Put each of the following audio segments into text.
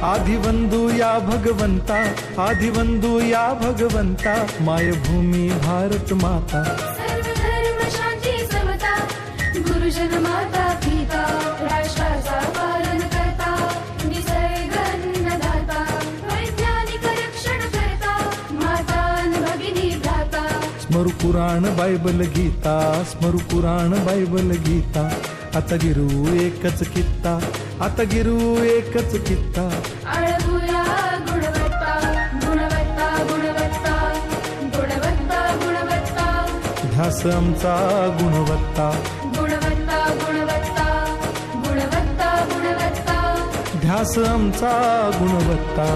आदिवंदू या भगवंता, आदिवंदू या भगवंता, मायभूमी भारत माता। सर्व धर्म शांती समता, गुरुजन माता पिता, राष्ट्राचा पालन करता, निसर्ग अन्नदाता, वैज्ञानिक रक्षण करता, माता अन भगिनी भ्राता। स्मरू पुराण बायबल गीता, स्मरू पुराण बायबल गीता, आता गिरू एकच कित्ता, आता गिरू एकच कित्ता। आळवूया गुणवत्ता, गुणवत्ता, गुणवत्ता, गुणवत्ता, गुणवत्ता, ध्यास आमचा गुणवत्ता, गुणवत्ता, गुणवत्ता, गुणवत्ता, गुणवत्ता। ध्यास आमचा गुणवत्ता।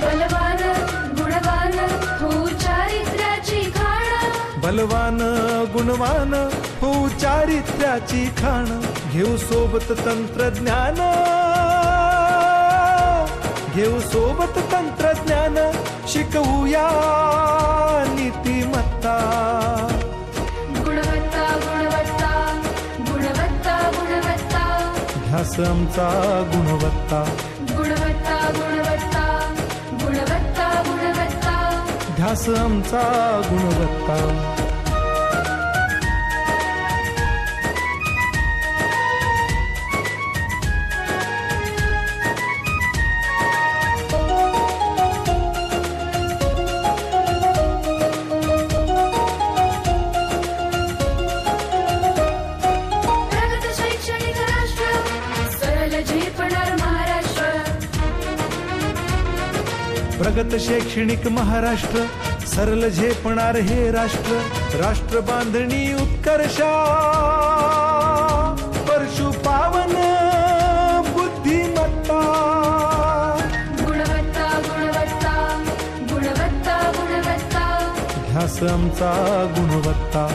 बलवान गुणवान हो चारित्र्याची खाण, बलवान गुणवान हो चारित्र्याची खाण, घेऊ सोबत तंत्रज्ञान, घेऊ सोबत तंत्रज्ञान, शिकवूया नीतिमत्ता। गुणवत्ता, गुणवत्ता, गुणवत्ता, गुणवत्ता, ध्यास आमचा गुणवत्ता, गुणवत्ता, गुणवत्ता, गुणवत्ता, गुणवत्ता। ध्यास आमचा गुणवत्ता। प्रगत शैक्षणिक राष्ट्र, सरळ झेपणार महाराष्ट्र। प्रगत शैक्षणिक महाराष्ट्र, सरल झेपणार हे राष्ट्र, राष्ट्र बांधणी उत्कर्षा, परशु पावन बुद्धिमत्ता। गुणवत्ता, गुणवत्ता, गुणवत्ता, गुणवत्ता, ध्यास आमचा गुणवत्ता।